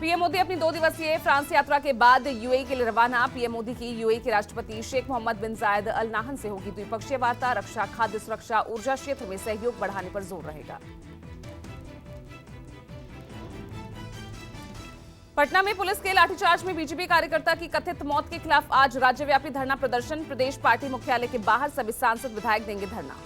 PM Modi अपनी 2 दिवसीय France यात्रा के बाद यूएई के लिए रवाना। पीएम मोदी की यूएई के राष्ट्रपति शेख मोहम्मद बिन जायद अल नाहन से होगी द्विपक्षीय वार्ता। रक्षा, खाद्य सुरक्षा, ऊर्जा क्षेत्र में सहयोग बढ़ाने पर जोर रहेगा। पटना में पुलिस के लाठीचार्ज में बीजेपी कार्यकर्ता की कथित मौत के खिलाफ आज राज्यव्यापी धरना प्रदर्शन। प्रदेश पार्टी मुख्यालय के बाहर सभी सांसद विधायक देंगे धरना।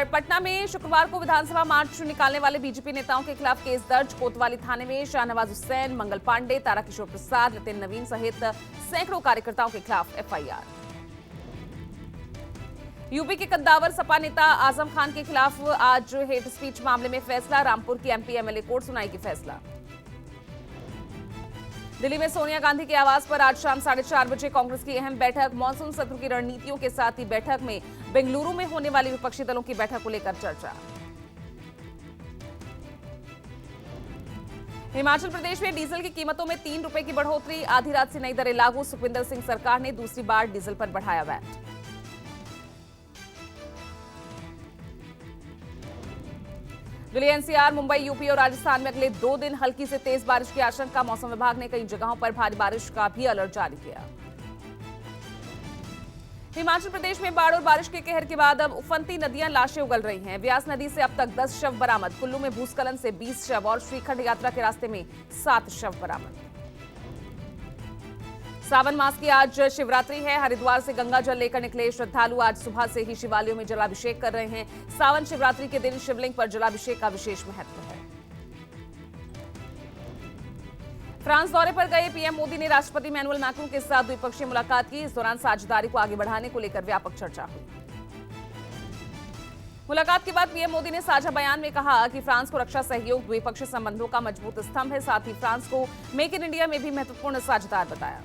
पटना में शुक्रवार को विधानसभा मार्च निकालने वाले बीजेपी नेताओं के खिलाफ केस दर्ज। कोतवाली थाने में शाहनवाज हुसैन, मंगल पांडे, ताराकिशोर प्रसाद, नितिन नवीन सहित सैकड़ों कार्यकर्ताओं के खिलाफ एफआईआर। यूपी के कद्दावर सपा नेता आजम खान के खिलाफ आज हेट स्पीच मामले में फैसला। रामपुर की एमपी एमएलए कोर्ट सुनाएगी फैसला। दिल्ली में सोनिया गांधी के आवास पर आज शाम 4:30 बजे कांग्रेस की अहम बैठक। मानसून सत्र की रणनीतियों के साथ ही बैठक में बेंगलुरु में होने वाली विपक्षी दलों की बैठक को लेकर चर्चा। हिमाचल प्रदेश में डीजल की कीमतों में 3 रुपए की बढ़ोतरी। आधी रात से नई दरें लागू। सुखविंदर सिंह सरकार ने दूसरी बार डीजल पर बढ़ाया VAT. Delhi, NCR, Mumbai, UP और राजस्थान में अगले 2 दिन हल्की से तेज बारिश की आशंका। मौसम विभाग ने कई जगहों पर भारी बारिश का भी अलर्ट जारी किया। हिमाचल प्रदेश में बाढ़ और बारिश के कहर के बाद अब उफनती नदियां लाशें उगल रही हैं। व्यास नदी से अब तक 10 शव बरामद। कुल्लू में भूस्खलन से 20 शव और श्रीखंड यात्रा के रास्ते में 7 शव बरामद। सावन मास की आज शिवरात्रि है। हरिद्वार से गंगा जल लेकर निकले श्रद्धालु आज सुबह से ही शिवालयों में जलाभिषेक कर रहे हैं। सावन शिवरात्रि के दिन शिवलिंग पर जलाभिषेक का विशेष महत्व है। फ्रांस दौरे पर गए पीएम मोदी ने राष्ट्रपति इमैनुअल मैक्रों के साथ द्विपक्षीय मुलाकात की। इस दौरान साझेदारी को आगे बढ़ाने को लेकर व्यापक चर्चा हुई। मुलाकात के बाद पीएम मोदी ने साझा बयान में कहा कि फ्रांस को रक्षा सहयोग द्विपक्षीय संबंधों का मजबूत स्तंभ है। साथ ही फ्रांस को मेक इन इंडिया में भी महत्वपूर्ण साझेदार बताया।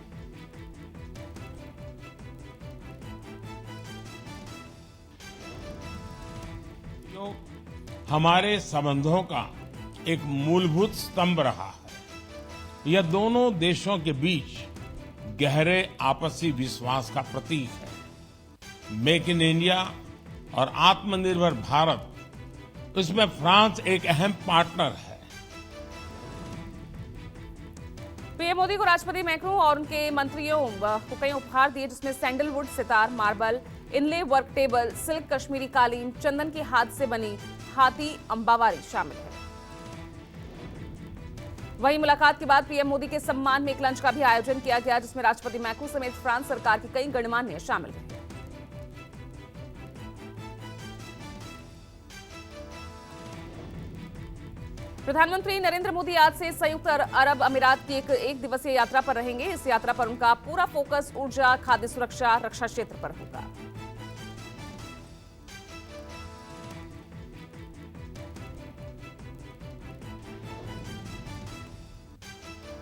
हमारे संबंधों का एक मूलभूत स्तंभ रहा है। यह दोनों देशों के बीच गहरे आपसी विश्वास का प्रतीक है। मेक इन इंडिया और आत्मनिर्भर भारत, इसमें फ्रांस एक अहम पार्टनर है। पीएम मोदी को राष्ट्रपति मैक्रों और उनके मंत्रियों को कई उपहार दिए, जिसमें सैंडलवुड, सितार, मार्बल, इनले वर्क टेबल, सिल्क कश्मीरी कालीन, चंदन के हाथ से बनी हाथी अंबावारी शामिल है। वहीं मुलाकात के बाद पीएम मोदी के सम्मान में एक लंच का भी आयोजन किया गया, जिसमें राष्ट्रपति मैक्रों समेत फ्रांस सरकार के कई गणमान्य शामिल रहे। प्रधानमंत्री नरेंद्र मोदी आज से संयुक्त अरब अमीरात की एक दिवसीय यात्रा पर रहेंगे। इस यात्रा पर उनका पूरा फोकस ऊर्जा, खाद्य सुरक्षा, रक्षा क्षेत्र पर होगा।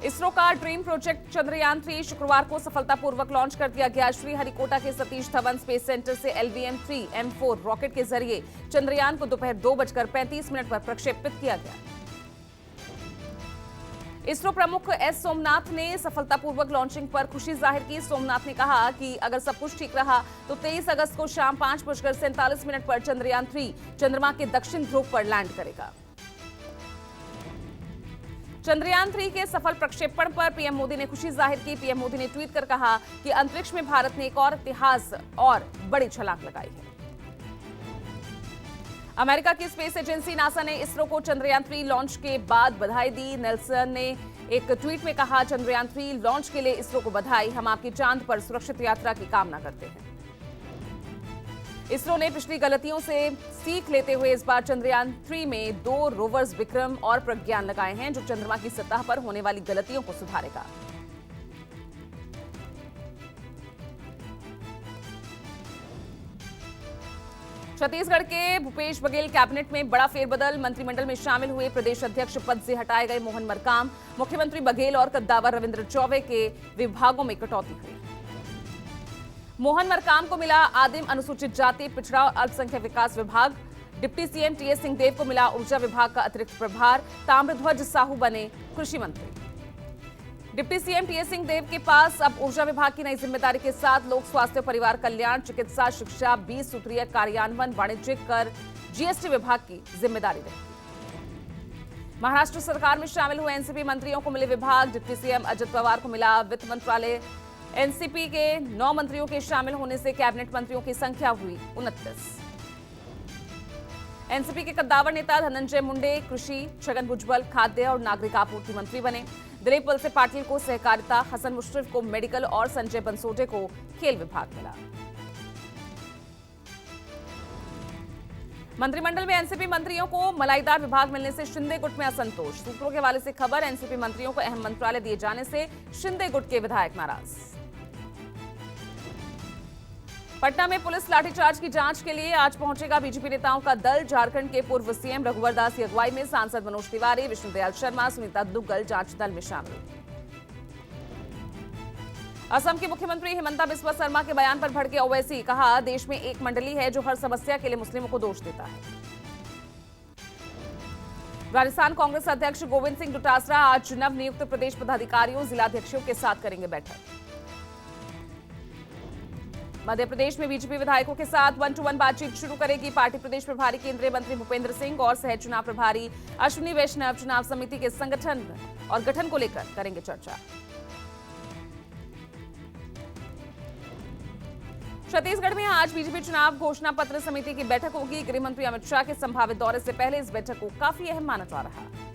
इसरो का ड्रीम प्रोजेक्ट चंद्रयान-3 शुक्रवार को सफलतापूर्वक लॉन्च कर दिया गया। श्रीहरिकोटा के सतीश धवन स्पेस सेंटर से LVM-3 M4 रॉकेट के जरिए चंद्रयान को दोपहर 2:35 पर प्रक्षेपित किया गया। इसरो प्रमुख एस सोमनाथ ने सफलतापूर्वक लॉन्चिंग पर खुशी जाहिर की। सोमनाथ ने कहा कि अगर सब कुछ ठीक रहा तो 23 अगस्त को शाम 5:47 पर चंद्रयान-3 चंद्रमा के दक्षिण ध्रुव पर लैंड करेगा। चंद्रयान-3 के सफल प्रक्षेपण पर पीएम मोदी ने खुशी जाहिर की। पीएम मोदी ने ट्वीट कर कहा कि अंतरिक्ष में भारत ने एक और इतिहास और बड़ी छलांग लगाई है। अमेरिका की स्पेस एजेंसी नासा ने इसरो को चंद्रयान-3 लॉन्च के बाद बधाई दी। नेल्सन ने एक ट्वीट में कहा, चंद्रयान-3 लॉन्च के लिए इसरो को बधाई। हम आपकी चांद पर सुरक्षित यात्रा की कामना करते हैं। इसरो ने पिछली गलतियों से सीख लेते हुए इस बार चंद्रयान-3 में 2 रोवर्स विक्रम और प्रज्ञान लगाए हैं, जो चंद्रमा की सतह पर होने वाली गलतियों को सुधारेगा। छत्तीसगढ़ के भूपेश बघेल कैबिनेट में बड़ा फेरबदल। मंत्रिमंडल में शामिल हुए प्रदेश अध्यक्ष पद से हटाए गए मोहन मरकाम। मुख्यमंत्री बघेल और कद्दावर रविंद्र चौबे के विभागों में कटौती हुई। मोहन मरकाम को मिला आदिम अनुसूचित जाति, पिछड़ा और अल्पसंख्यक विकास विभाग। डिप्टी सीएम टीएस सिंहदेव को मिला ऊर्जा विभाग का अतिरिक्त प्रभार। ताम्रध्वज साहू बने कृषि मंत्री। डिप्टी सीएम टीएस सिंहदेव के पास अब ऊर्जा विभाग की नई जिम्मेदारी के साथ लोक स्वास्थ्य, परिवार कल्याण, चिकित्सा, शिक्षा, 20 सूत्रीय कार्यान्वयन, वाणिज्यिक कर, जीएसटी विभाग की जिम्मेदारी रहेगी। महाराष्ट्र सरकार में शामिल हुए एनसीपी मंत्रियों को मिले विभाग। डिप्टी सीएम अजित पवार को मिला वित्त मंत्रालय। एनसीपी के 9 मंत्रियों के शामिल होने से कैबिनेट मंत्रियों की संख्या हुई 29। एनसीपी के कद्दावर नेता धनंजय मुंडे कृषि, छगन भुजबल खाद्य और नागरिक आपूर्ति मंत्री बने। दिलीप वलसे पाटिल को सहकारिता, हसन मुश्रिफ को मेडिकल और संजय बंसोडे को खेल विभाग मिला। मंत्रिमंडल में एनसीपी मंत्रियों को मलाईदार विभाग मिलने से शिंदे गुट में असंतोष। सूत्रों के हवाले से खबर, एनसीपी मंत्रियों को अहम मंत्रालय दिए जाने से शिंदे गुट के विधायक नाराज। पटना में पुलिस लाठीचार्ज की जांच के लिए आज पहुंचेगा बीजेपी नेताओं का दल। झारखंड के पूर्व सीएम रघुवर दास की अगुवाई में सांसद मनोज तिवारी, विष्णुदयाल शर्मा, सुनीता दुग्गल जांच दल में शामिल। असम के मुख्यमंत्री हिमंता बिस्वा शर्मा के बयान पर भड़के ओवैसी, कहा देश में एक मंडली है जो हर समस्या के लिए मुस्लिमों को दोष देता है। राजस्थान कांग्रेस अध्यक्ष गोविंद सिंह डोटासरा आज नव नियुक्त प्रदेश पदाधिकारियों, जिलाध्यक्षों के साथ करेंगे बैठक। मध्य प्रदेश में बीजेपी विधायकों के साथ 1-to-1 बातचीत शुरू करेगी पार्टी। प्रदेश प्रभारी केंद्रीय मंत्री भूपेंद्र सिंह और सह चुनाव प्रभारी अश्विनी वैष्णव चुनाव समिति के संगठन और गठन को लेकर करेंगे चर्चा। छत्तीसगढ़ में आज बीजेपी चुनाव घोषणा पत्र समिति की बैठक होगी। गृह मंत्री अमित शाह के संभावित दौरे से पहले इस बैठक को काफी अहम माना जा रहा है।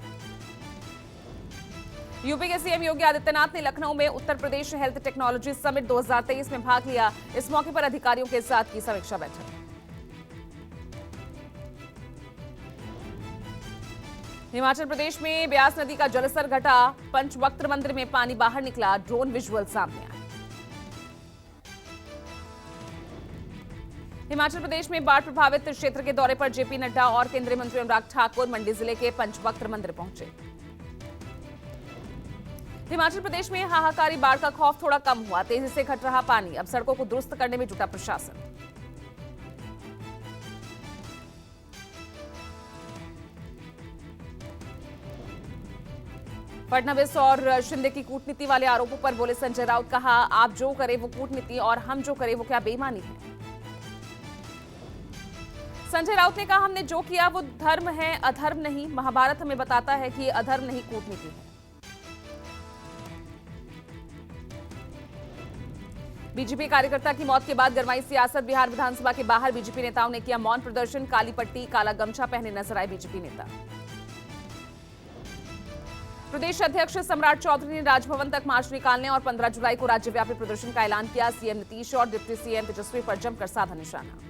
यूपी के सीएम योगी आदित्यनाथ ने लखनऊ में Uttar Pradesh health technology summit 2023 में भाग लिया। इस मौके पर अधिकारियों के साथ की समीक्षा बैठक। हिमाचल प्रदेश में ब्यास नदी का जलस्तर घटा, पंचवक्त्र मंदिर में पानी बाहर निकला, ड्रोन विजुअल सामने आए। हिमाचल प्रदेश में बाढ़ प्रभावित क्षेत्र के दौरे पर जेपी नड्डा और केंद्रीय मंत्री अनुराग ठाकुर मंडी जिले के पंचवक्त्र मंदिर पहुंचे। हिमाचल प्रदेश में हाहाकारी बाढ़ का खौफ थोड़ा कम हुआ, तेजी से घट रहा पानी। अब सड़कों को दुरुस्त करने में जुटा प्रशासन। फडणवीस और शिंदे की कूटनीति वाले आरोपों पर बोले संजय राउत, कहा आप जो करें वो कूटनीति और हम जो करें वो क्या बेईमानी है। संजय राउत ने कहा हमने जो किया वो धर्म है, अधर्म नहीं। महाभारत हमें बताता है कि ये अधर्म नहीं कूटनीति है। बीजेपी कार्यकर्ता की मौत के बाद गरमाई सियासत। बिहार विधानसभा के बाहर बीजेपी नेताओं ने किया मौन प्रदर्शन। काली पट्टी, काला गमछा पहने नजर आए बीजेपी नेता। प्रदेश अध्यक्ष सम्राट चौधरी ने राजभवन तक मार्च निकालने और 15 जुलाई को राज्यव्यापी प्रदर्शन का ऐलान किया। सीएम नीतीश और डिप्टी सीएम तेजस्वी पर जमकर साधा निशाना।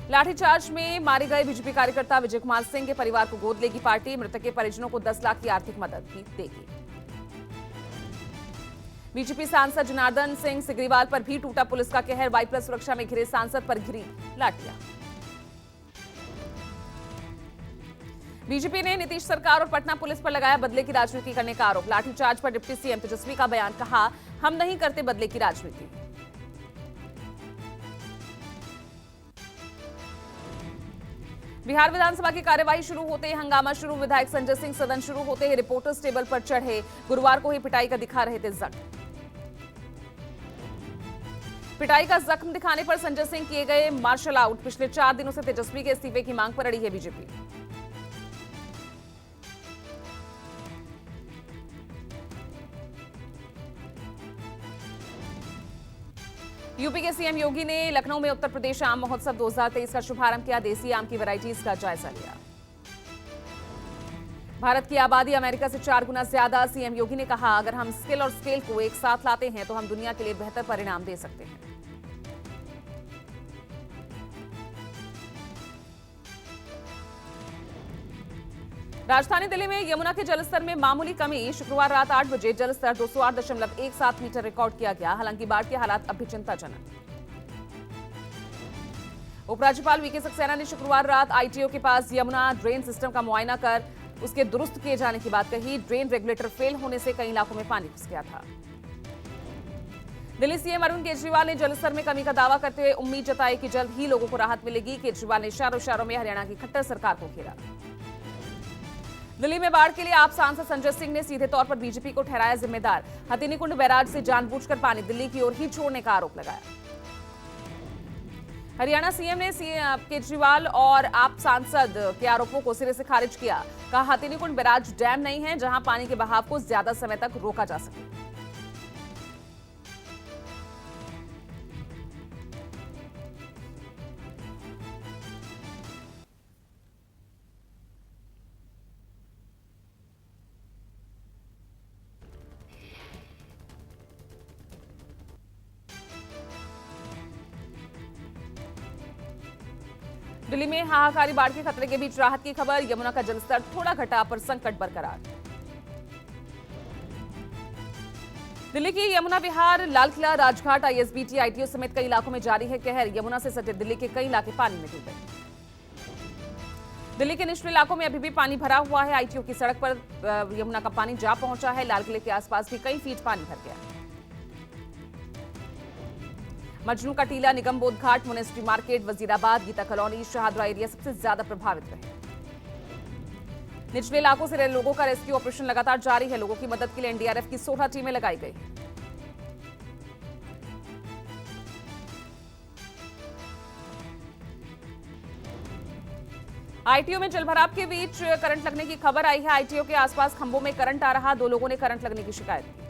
लाठीचार्ज में मारे गए बीजेपी कार्यकर्ता विजय कुमार सिंह के परिवार को गोद लेगी पार्टी। मृतक के परिजनों को 10 लाख की आर्थिक मदद भी देगी। बीजेपी सांसद जनार्दन सिंह सिग्रीवाल पर भी टूटा पुलिस का कहर। वाई+ सुरक्षा में घिरे सांसद पर घिरी लाठियां। बीजेपी ने नीतीश सरकार और पटना पुलिस पर लगाया बदले की राजनीति करने का आरोप। लाठीचार्ज पर डिप्टी सीएम तेजस्वी का बयान, कहा हम नहीं करते बदले की राजनीति। बिहार विधानसभा की कार्यवाही शुरू होते ही हंगामा शुरू। विधायक संजय सिंह सदन शुरू होते ही रिपोर्टर्स टेबल पर चढ़े। गुरुवार को ही पिटाई का दिखा रहे थे जख्म। पिटाई का जख्म दिखाने पर संजय सिंह किए गए मार्शल आउट। पिछले 4 दिनों से तेजस्वी के इस्तीफे की मांग पर अड़ी है बीजेपी। यूपी के सीएम योगी ने लखनऊ में उत्तर प्रदेश आम महोत्सव 2023 का शुभारंभ किया। देसी आम की वैरायटीज का जायजा लिया। भारत की आबादी अमेरिका से 4 गुना ज्यादा। सीएम योगी ने कहा अगर हम स्किल और स्केल को एक साथ लाते हैं तो हम दुनिया के लिए बेहतर परिणाम दे सकते हैं। राजधानी दिल्ली में यमुना के जलस्तर में मामूली कमी। शुक्रवार रात 8 बजे जलस्तर 208.17 मीटर रिकॉर्ड किया गया। हालांकि बाढ़ के हालात अब भी चिंताजनक। उपराज्यपाल वीके सक्सेना ने शुक्रवार रात आईटीओ के पास यमुना ड्रेन सिस्टम का मुआयना कर उसके दुरुस्त किए जाने की बात कही। ड्रेन रेगुलेटर फेल होने से कई इलाकों में पानी घुस गया था। दिल्ली सीएम अरविंद केजरीवाल ने जलस्तर में कमी का दावा करते हुए उम्मीद जताई कि जल्द ही लोगों को राहत मिलेगी। केजरीवाल ने इशारों में हरियाणा की खट्टर सरकार को घेरा। दिल्ली में बाढ़ के लिए आप सांसद संजय सिंह ने सीधे तौर पर बीजेपी को ठहराया जिम्मेदार। हथिनीकुंड बैराज से जानबूझकर पानी दिल्ली की ओर ही छोड़ने का आरोप लगाया। हरियाणा सीएम ने केजरीवाल और आप सांसद के आरोपों को सिरे से खारिज किया। कहा हथिनीकुंड बैराज डैम नहीं है जहां पानी के बहाव को ज्यादा समय तक रोका जा सके। दिल्ली में हाहाकारी बाढ़ के खतरे के बीच राहत की खबर। यमुना का जलस्तर थोड़ा घटा पर संकट बरकरार। दिल्ली की यमुना विहार, लाल किला, राजघाट, आईएसबीटी, आईटीओ समेत कई इलाकों में जारी है कहर। यमुना से सटे दिल्ली के कई इलाके पानी में डूबे। दिल्ली के निचले इलाकों में अभी भी पानी भरा हुआ है। आईटीओ की सड़क पर यमुना का पानी जा पहुंचा है। लाल किले के आसपास भी कई फीट पानी भर गया। मजनू का टीला, Nigam Bodh Ghat, monastery market, Wazirabad, Geeta colony, Shahdara area सबसे ज्यादा प्रभावित रहे। निचले इलाकों से लोगों का रेस्क्यू ऑपरेशन लगातार जारी है। लोगों की मदद के लिए एनडीआरएफ की 16 टीमें लगाई गई। आईटीओ में जलभराव के बीच करंट लगने की खबर आई है। आईटीओ के आसपास खंभों में करंट आ रहा। 2 लोगों ने करंट लगने की शिकायत की।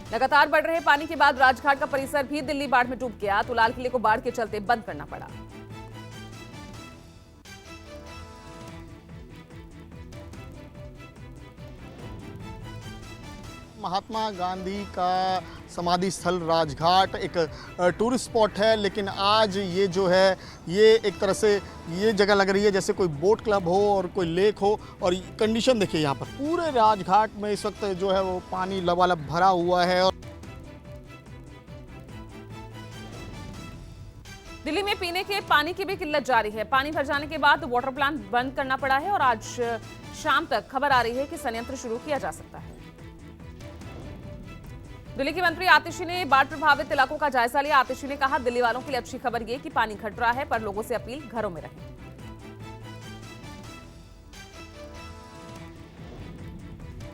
लगातार बढ़ रहे पानी के बाद राजघाट का परिसर भी दिल्ली बाढ़ में डूब गया तो लाल किले को बाढ़ के चलते बंद करना पड़ा। महात्मा गांधी का समाधि स्थल राजघाट एक टूरिस्ट स्पॉट है, लेकिन आज ये जो है ये एक तरह से ये जगह लग रही है जैसे कोई बोट क्लब हो और कोई लेक हो। और कंडीशन देखिए यहाँ पर पूरे राजघाट में इस वक्त जो है वो पानी लबालब भरा हुआ है। और दिल्ली में पीने के पानी की भी किल्लत जारी है। पानी भर जाने के बाद वाटर प्लांट बंद करना पड़ा है और आज शाम तक खबर आ रही है कि संयंत्र शुरू किया जा सकता है। दिल्ली के मंत्री आतिशी ने बाढ़ प्रभावित इलाकों का जायजा लिया। आतिशी ने कहा दिल्ली वालों के लिए अच्छी खबर यह कि पानी घट रहा है, पर लोगों से अपील घरों में रहें।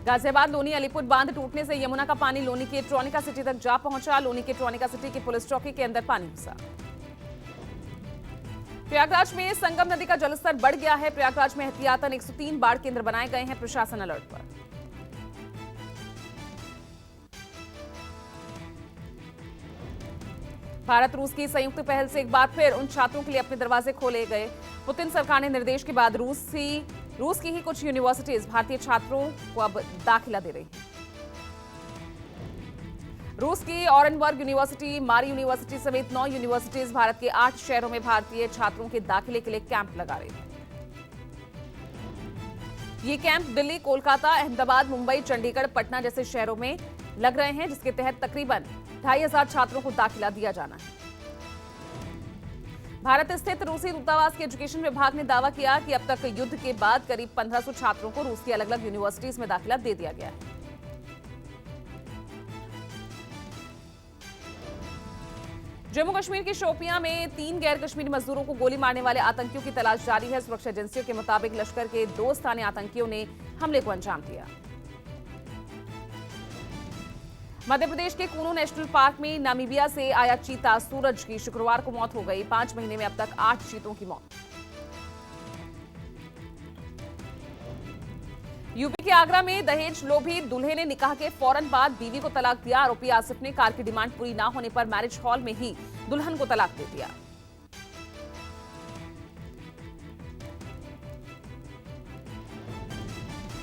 गाजियाबाद लोनी अलीपुर बांध टूटने से यमुना का पानी लोनी के ट्रोनिका सिटी तक जा पहुंचा। लोनी के ट्रोनिका सिटी की पुलिस चौकी के अंदर पानी घुसा। प्रयागराज में संगम नदी का जलस्तर बढ़ गया है। प्रयागराज में एहतियातन 103 बाढ़ केंद्र बनाए गए हैं। प्रशासन अलर्ट पर। भारत रूस की संयुक्त पहल से एक बार फिर उन छात्रों के लिए अपने दरवाजे खोले गए। पुतिन सरकार ने निर्देश के बाद रूस की ही कुछ यूनिवर्सिटीज भारतीय छात्रों को अब दाखिला दे रही हैं। रूस की ऑरेनबर्ग यूनिवर्सिटी, मारी यूनिवर्सिटी समेत 9 यूनिवर्सिटीज भारत के 8 शहरों में भारतीय छात्रों के दाखिले के लिए कैंप लगा रही हैं। ये कैंप दिल्ली, कोलकाता, अहमदाबाद, मुंबई, चंडीगढ़, पटना जैसे शहरों में लग रहे हैं, जिसके तहत तकरीबन 2500 छात्रों को दाखिला दिया जाना है। भारत स्थित रूसी दूतावास के एजुकेशन विभाग ने दावा किया कि अब तक युद्ध के बाद करीब 1500 छात्रों को रूस की अलग अलग यूनिवर्सिटीज में दाखिला दे दिया गया है। जम्मू कश्मीर के शोपियां में 3 गैर कश्मीरी मजदूरों को गोली मारने वाले आतंकियों की तलाश जारी है। सुरक्षा एजेंसियों के मुताबिक लश्कर के 2 स्थानीय आतंकियों ने हमले को अंजाम दिया। मध्य प्रदेश के कूनो नेशनल पार्क में नामीबिया से आया चीता सूरज की शुक्रवार को मौत हो गई। 5 महीने में अब तक 8 चीतों की मौत। यूपी के आगरा में दहेज लोभी दूल्हे ने निकाह के फौरन बाद बीवी को तलाक दिया। आरोपी आसिफ ने कार की डिमांड पूरी ना होने पर मैरिज हॉल में ही दुल्हन को तलाक दे दिया।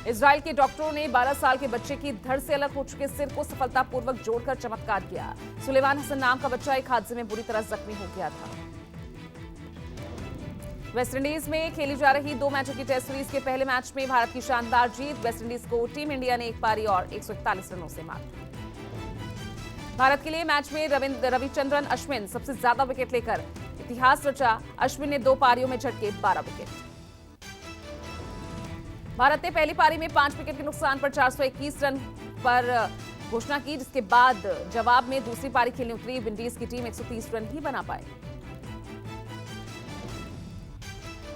इजराइल के डॉक्टरों ने 12 साल के बच्चे की धड़ से अलग हो चुके सिर को सफलतापूर्वक जोड़कर चमत्कार किया। सुलेमान हसन नाम का बच्चा एक हादसे में बुरी तरह जख्मी हो गया था। वेस्टइंडीज में खेली जा रही 2 मैचों की टेस्ट सीरीज के पहले मैच में भारत की शानदार जीत। वेस्टइंडीज को टीम इंडिया ने 1 पारी और 141 रनों से मात दी। भारत के लिए मैच में रविचंद्रन अश्विन सबसे ज्यादा विकेट लेकर इतिहास रचा। अश्विन ने 2 पारियों में झटके 12 विकेट। भारत ने पहली पारी में 5 विकेट के नुकसान पर 421 रन पर घोषणा की, जिसके बाद जवाब में दूसरी पारी खेलने उतरी विंडीज की टीम 130 रन ही बना पाई।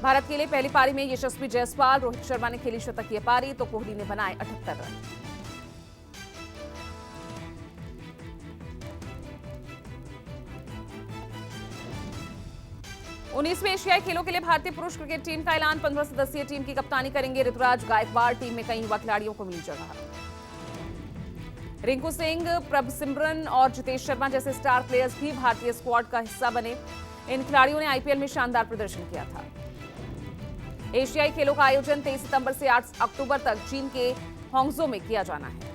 भारत के लिए पहली पारी में यशस्वी जायसवाल, रोहित शर्मा ने खेली शतकीय पारी तो कोहली ने बनाए 78 रन। 19वें एशियाई खेलों के लिए भारतीय पुरुष क्रिकेट टीम का ऐलान। 15 सदस्यीय टीम की कप्तानी करेंगे ऋतुराज गायकवाड़। टीम में कई युवा खिलाड़ियों को मिली जगह। रिंकू सिंह, प्रभसिमरन और जितेश शर्मा जैसे स्टार प्लेयर्स भी भारतीय स्क्वाड का हिस्सा बने। इन खिलाड़ियों ने आईपीएल में शानदार प्रदर्शन किया था। एशियाई खेलों का आयोजन 23 सितंबर से 8 अक्टूबर तक चीन के हांगझो में किया जाना है।